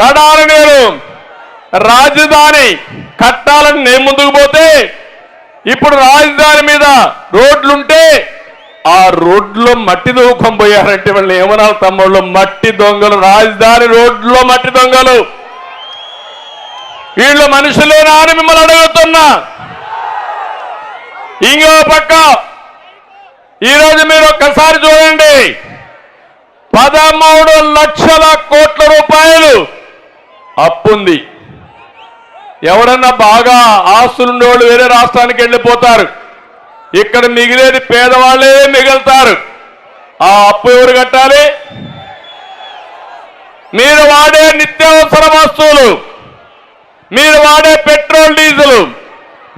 కడాలి నేను రాజధాని కట్టాలని నేను ముందుకు పోతే ఇప్పుడు రాజధాని మీద రోడ్లుంటే ఆ రోడ్లో మట్టి దూకం పోయారంటే వాళ్ళు ఏమన్నారు తమ్ముళ్ళు? మట్టి దొంగలు, రాజధాని రోడ్లో మట్టి దొంగలు. వీళ్ళు మనుషులేనా అని మిమ్మల్ని అడుగుతున్నా. ఇంకో పక్క ఈరోజు మీరు ఒక్కసారి చూడండి, 13 లక్షల కోట్ల రూపాయలు అప్పుంది. ఎవరన్నా బాగా ఆస్తులుండే వాళ్ళు వేరే రాష్ట్రానికి వెళ్ళిపోతారు, ఇక్కడ మిగిలేది పేదవాళ్ళే మిగులుతారు. ఆ అప్పు ఎవరు కట్టాలి? మీరు వాడే నిత్యావసర వస్తువులు, మీరు వాడే పెట్రోల్ డీజిల్,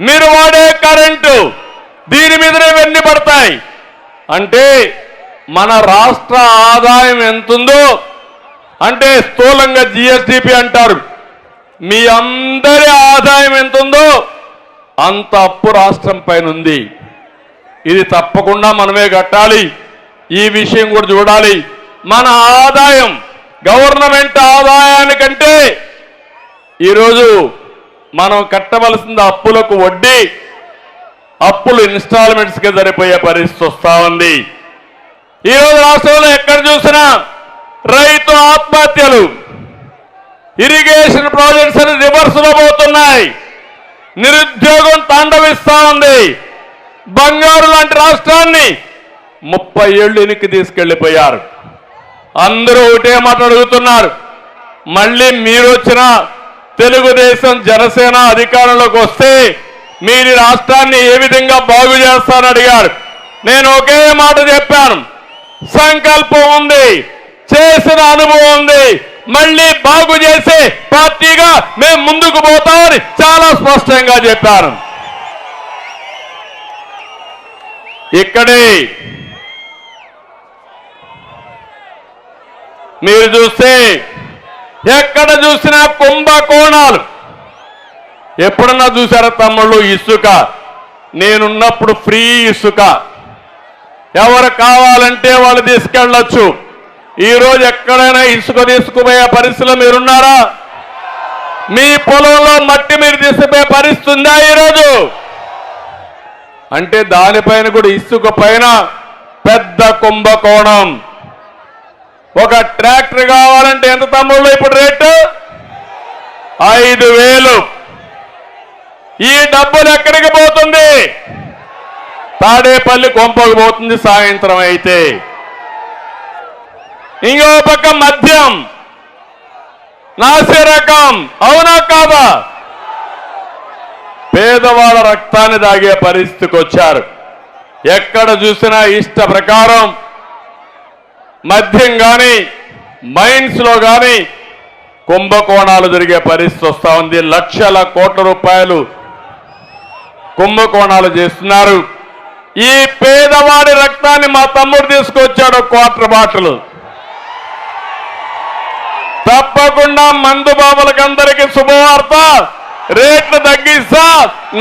మీరు వాడే కరెంటు, దీని మీదనే ఇవన్నీ పడతాయి. అంటే మన రాష్ట్ర ఆదాయం ఎంతుందో అంటే స్థూలంగా జిఎస్డిపి అంటారు, మీ అందరి ఆదాయం ఎంతుందో అంత అప్పు రాష్ట్రం పైన ఉంది. ఇది తప్పకుండా మనమే కట్టాలి. ఈ విషయం కూడా చూడాలి. మన ఆదాయం గవర్నమెంట్ ఆదాయానికంటే ఈరోజు మనం కట్టవలసిన అప్పులకు వడ్డీ, అప్పులు ఇన్స్టాల్మెంట్స్కి సరిపోయే పరిస్థితి వస్తూ ఉంది. ఈరోజు రాష్ట్రంలో ఎక్కడ చూసినా రైతు ఆత్మహత్యలు, ఇరిగేషన్ ప్రాజెక్ట్స్ అని రివర్స్లో పోతున్నాయి, నిరుద్యోగం తాండవిస్తా ఉంది. బంగారు లాంటి రాష్ట్రాన్ని 30 ఏళ్ళు వెనక్కి తీసుకెళ్లిపోయారు. అందరూ ఒకటే మాట అడుగుతున్నారు, మళ్ళీ మీరు వచ్చిన తెలుగుదేశం జనసేన అధికారంలోకి వస్తే మీరు రాష్ట్రాన్ని ఏ విధంగా బాగు చేస్తారని అడిగారు. నేను ఒకే మాట చెప్పాను, సంకల్పం ఉంది, చేసిన అనుభవం ఉంది, మళ్ళీ బాగు చేసే పార్టీగా మేము ముందుకు పోతామని చాలా స్పష్టంగా చెప్పాను. ఇక్కడే మీరు చూస్తే ఎక్కడ చూసినా కుంభకోణాలు. ఎప్పుడన్నా చూసారా తమ్ముళ్ళు? ఇసుక నేనున్నప్పుడు ఫ్రీ ఇసుక, ఎవరు కావాలంటే వాళ్ళు తీసుకెళ్ళొచ్చు. ఈరోజు ఎక్కడైనా ఇసుక తీసుకుపోయే పరిస్థితిలో మీరున్నారా? మీ పొలంలో మట్టి మీరు తీసుకుపోయే పరిస్థితి ఉందా ఈరోజు? అంటే దానిపైన కూడా ఇసుక పైన పెద్ద కుంభకోణం. ఒక ట్రాక్టర్ కావాలంటే ఎంత తమ్ముళ్ళు ఇప్పుడు రేటు? 5,000. ఈ డబ్బులు ఎక్కడికి పోతుంది? తాడేపల్లి కొంపకు పోతుంది సాయంత్రం అయితే. ఇంకో పక్క మద్యం నాసి రకం, అవునా కాదా? పేదవాళ్ళ రక్తాన్ని దాగే పరిస్థితికి వచ్చారు. ఎక్కడ చూసినా ఇష్ట ప్రకారం మద్యం కానీ మైన్స్ లో కానీ కుంభకోణాలు జరిగే పరిస్థితి వస్తా ఉంది. లక్షల కోట్ల రూపాయలు కుంభకోణాలు చేస్తున్నారు. ఈ పేదవాడి రక్తాన్ని మా తమ్ముడు తీసుకొచ్చాడు క్వార్టర్ బాటిల్. తప్పకుండా మందు బాబులకు అందరికీ శుభవార్త, రేట్లు తగ్గిస్తా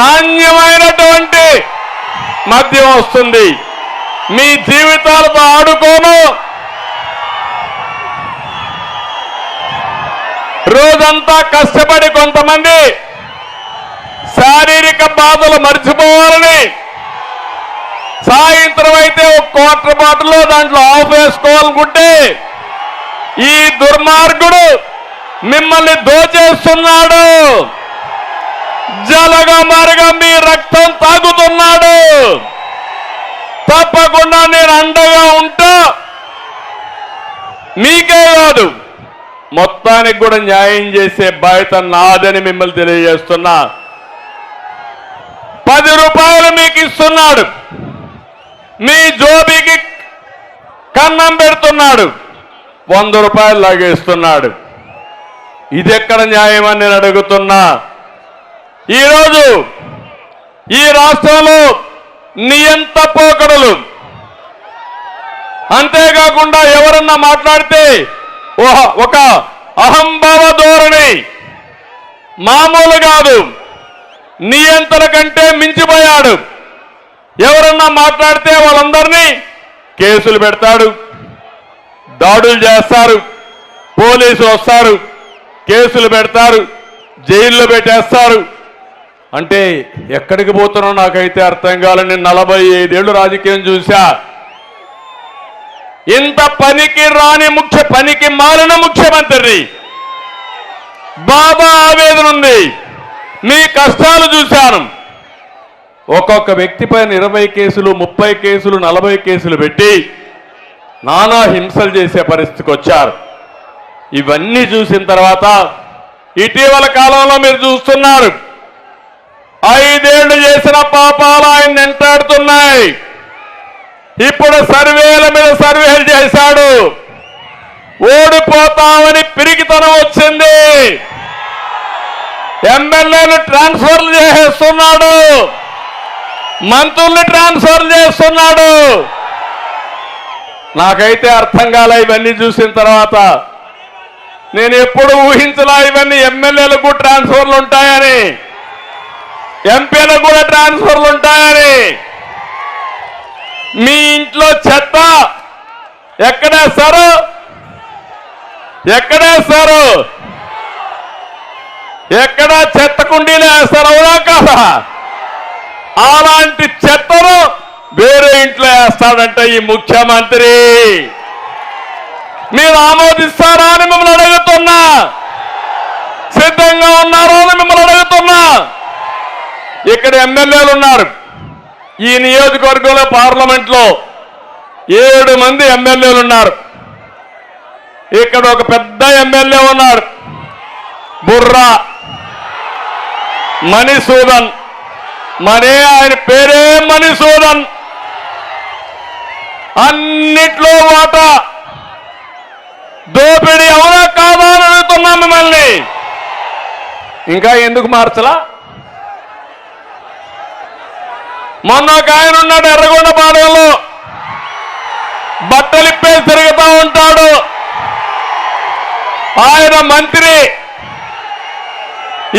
నాణ్యమైనటువంటి మద్యం వస్తుంది. మీ జీవితాలతో ఆడుకోను, రోజంతా కష్టపడి కొంతమంది శారీరక బాధలు మర్చిపోవాలని సాయంత్రం అయితే ఒక క్వార్టర్ బాటిల్లో దాంట్లో ఆఫ్ వేసుకోవాలనుకుంటే ఈ దుర్మార్గుడు మిమ్మల్ని దోచేస్తున్నాడు, జలగమారుగా మీ రక్తం తాగుతున్నాడు. తప్పకుండా నేను అండగా ఉంటా, మీకే కాదు మొత్తానికి కూడా న్యాయం చేసే బాధ్యత నాదని మిమ్మల్ని తెలియజేస్తున్నా. 10 రూపాయలు మీకు ఇస్తున్నాడు, మీ జోబికి కన్నం పెడుతున్నాడు, 100 రూపాయలు లాగేస్తున్నాడు. ఇది ఎక్కడ న్యాయం అని నేను అడుగుతున్నా. ఈరోజు ఈ రాష్ట్రంలో నియంత పోకడలు, అంతేకాకుండా ఎవరన్నా మాట్లాడితే ఒక అహంభావ ధోరణి, మామూలు కాదు, నియంత్రణ కంటే మించిపోయాడు. ఎవరన్నా మాట్లాడితే వాళ్ళందరినీ కేసులు పెడతాడు, దాడులు చేస్తారు, పోలీసులు వస్తారు. కేసులు పెడతారు, జైల్లో పెట్టేస్తారు. అంటే ఎక్కడికి పోతున్నా నాకైతే అర్థం కాలని 45 ఏళ్ళు రాజకీయం చూశా. ఇంత పనికి రాని పనికి మాలిన ముఖ్యమంత్రి బాబా ఆవేదన ఉంది. మీ కష్టాలు చూశాను. ఒక్కొక్క వ్యక్తి పైన 20 కేసులు, 30 కేసులు, 40 కేసులు పెట్టి నానా హింసలు చేసే పరిస్థితికి వచ్చారు. ఇవన్నీ చూసిన తర్వాత ఇటీవల కాలంలో మీరు చూస్తున్నారు, 5 ఏళ్లు చేసిన పాపాలు ఆయన వెంటాడుతున్నాయి. ఇప్పుడు సర్వేల మీద సర్వేలు చేశాడు. ఓడిపోతామని పిరికితనం వచ్చింది. ఎమ్మెల్యేలు ట్రాన్స్ఫర్లు చేసేస్తున్నాడు, మంత్రుల్ని ట్రాన్స్ఫర్ చేస్తున్నాడు. నాకైతే అర్థం కాలే ఇవన్నీ చూసిన తర్వాత. నేను ఎప్పుడు ఊహించలా ఇవన్నీ ఎమ్మెల్యేలకు ట్రాన్స్ఫర్లు ఉంటాయని, ఎంపీలకు కూడా ట్రాన్స్ఫర్లు ఉంటాయని. మీ ఇంట్లో చెత్త ఎక్కడేస్తారు? ఎక్కడ చెత్త కుండీలు వేస్తారు, అవునా కాదా? అలాంటి చెత్తను వేరే ఇంట్లో వేస్తాడంట ఈ ముఖ్యమంత్రి. మీరు ఆమోదిస్తారా అని మిమ్మల్ని అడుగుతున్నా, సిద్ధంగా ఉన్నారా అని మిమ్మల్ని అడుగుతున్నా. ఇక్కడ ఎమ్మెల్యేలు ఉన్నారు. ఈ నియోజకవర్గంలో పార్లమెంట్లో 7 మంది ఎమ్మెల్యేలు ఉన్నారు. ఇక్కడ ఒక పెద్ద ఎమ్మెల్యే ఉన్నాడు, బుర్రా మణిసూదన్. ఆయన పేరే మణిసూదన్. అన్నిట్లో వాటా దోపిడీ, అవునా కాదా అని అడుగుతున్నా మిమ్మల్ని. ఇంకా ఎందుకు మార్చలా? మొన్న ఒక ఆయన ఉన్నాడు ఎర్రగొండపాలెంలో, బట్టలిప్పేసి తిరుగుతూ ఉంటాడు. ఆయన మంత్రి.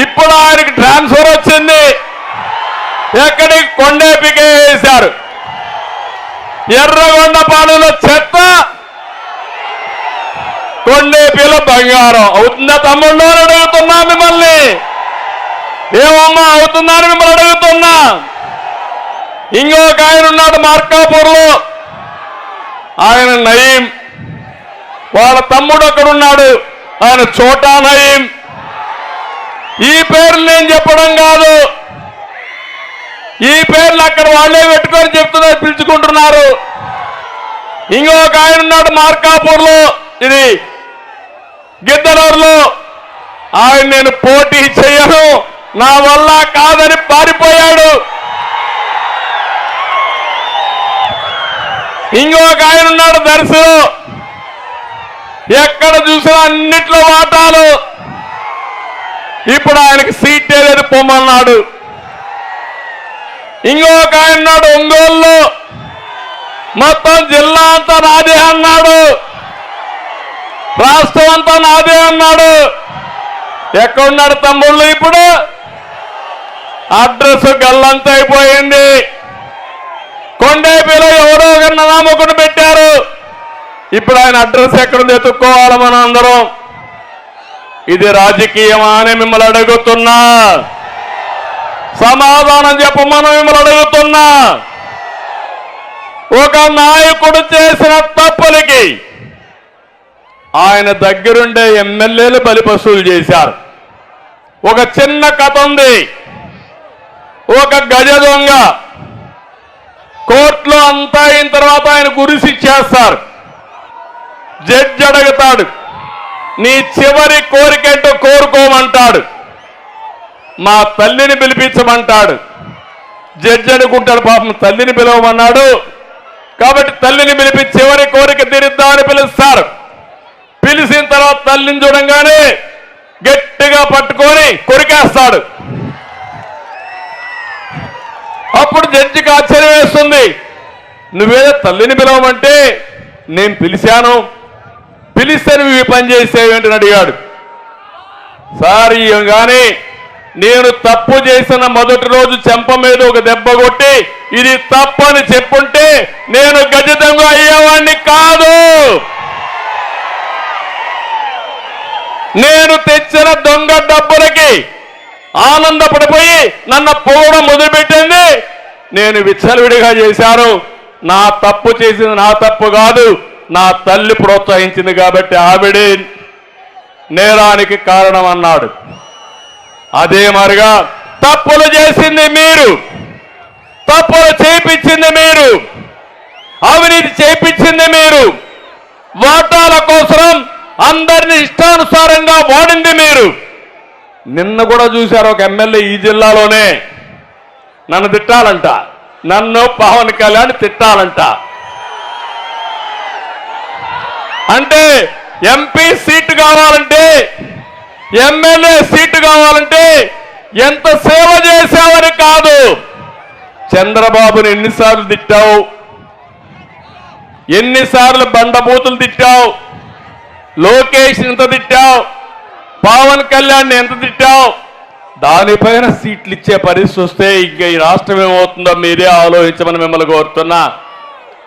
ఇప్పుడు ఆయనకి ట్రాన్స్ఫర్ వచ్చింది. ఎక్కడికి? కొండేపికే వేశారు. ఎర్రగొండపాలెంలో చెత్త, కొండేపిలో బంగారం. అవుతుందా తమ్ముళ్ళు అని అడుగుతున్నా మిమ్మల్ని. ఏమమ్మా అవుతుందా అని మిమ్మల్ని అడుగుతున్నా. ఇంకొక ఆయన ఉన్నాడు మార్కాపూర్లో, ఆయన నయీం. వాళ్ళ తమ్ముడు అక్కడ ఉన్నాడు, ఆయన చోటా నయీం. ఈ పేర్లు నేను చెప్పడం కాదు, ఈ పేర్లు అక్కడ వాళ్ళే పెట్టుకొని చెప్తున్నారు, పిలుచుకుంటున్నారు. ఇంకొక ఆయన ఉన్నాడు మార్కాపూర్లో, ఇది గిద్దలూరులో. ఆయన నేను పోటీ చేయను, నా వల్ల కాదని పారిపోయాడు. ఇంకొక ఆయన ఉన్నాడు దర్శిలో. ఎక్కడ చూసినా అన్నిట్లో వాటాలు. ఇప్పుడు ఆయనకి సీట్ ఏదని పొమ్మన్నాడు. ఇంకొక ఆయన ఉన్నాడు ఒంగోలులో, మొత్తం జిల్లా అంతా నాదే అన్నాడు, రాష్ట్రం అంతా నాదే అన్నాడు. ఎక్కడున్నాడు తమ్ముళ్ళు? ఇప్పుడు అడ్రస్ గల్లంత అయిపోయింది. కొండేపిలో ఎవరో ఒక నామకుని పెట్టారు. ఇప్పుడు ఆయన అడ్రస్ ఎక్కడుంది ఎత్తుక్కోవాలి మనం అందరం. ఇది రాజకీయమా అని మిమ్మల్ని అడుగుతున్నా. సమాధానం చెప్పమని మిమ్మల్ని అడుగుతున్నా. ఒక నాయకుడు చేసిన తప్పులకి ఆయన దగ్గరుండే ఎమ్మెల్యేలు బలిపశువులు చేశారు. ఒక చిన్న కథ ఉంది. ఒక గజ దొంగ కోర్టులో అంతా అయిన తర్వాత ఆయన గురిసి ఇచ్చేస్తారు. జడ్జి అడుగుతాడు, నీ చివరి కోరికేంటో కోరుకోమంటాడు. మా తల్లిని పిలిపించమంటాడు. జడ్జి అనుకుంటాడు, పాపం తల్లిని పిలవమన్నాడు కాబట్టి తల్లిని పిలిపి చివరి కోరిక తీరుద్దామని పిలుస్తారు. పిలిచిన తర్వాత తల్లిని చూడంగానే గట్టిగా పట్టుకొని కొరికేస్తాడు. అప్పుడు జడ్జికి ఆశ్చర్యం వేస్తుంది, నువ్వేదో తల్లిని పిలవమంటే నేను పిలిచాను, పిలిస్తే నువ్వు ఈ పని చేసేవేంటని అడిగాడు. సార్ కానీ నేను తప్పు చేసిన మొదటి రోజు చెంప మీద ఒక దెబ్బ కొట్టి ఇది తప్పు అని చెప్పుంటే నేను గజ దొంగ అయ్యేవాడిని కాదు. నేను తెచ్చిన దొంగ డబ్బులకి ఆనందపడిపోయి నన్ను పోవడం మొదలుపెట్టింది. నేను విచ్చలవిడిగా చేశాను. నా తప్పు చేసింది నా తప్పు కాదు, నా తల్లి ప్రోత్సహించింది కాబట్టి ఆవిడే నేరానికి కారణం అన్నాడు. అదే మరిగా తప్పులు చేసింది మీరు, తప్పులు చేయించింది మీరు, అవినీతి చేయించింది మీరు, వాటాల కోసం అందరినీ ఇష్టానుసారంగా వాడింది మీరు. నిన్న కూడా చూశారు ఒక ఎమ్మెల్యే ఈ జిల్లాలోనే నన్ను తిట్టాలంట, నన్ను పవన్ కళ్యాణ్ తిట్టాలంట. అంటే ఎంపీ సీటు కావాలంటే, ఎమ్మెల్యే సీటు కావాలంటే ఎంత సేవ చేశావని కాదు, చంద్రబాబుని ఎన్నిసార్లు తిట్టావు, ఎన్నిసార్లు బండబూతులు తిట్టావు, లోకేష్ ఎంత తిట్టావు, పవన్ కళ్యాణ్ ఎంత తిట్టావు, దానిపైన సీట్లు ఇచ్చే పరిస్థితి వస్తే ఇంకా ఈ రాష్ట్రం ఏమవుతుందో మీరే ఆలోచించమని మిమ్మల్ని కోరుతున్నా.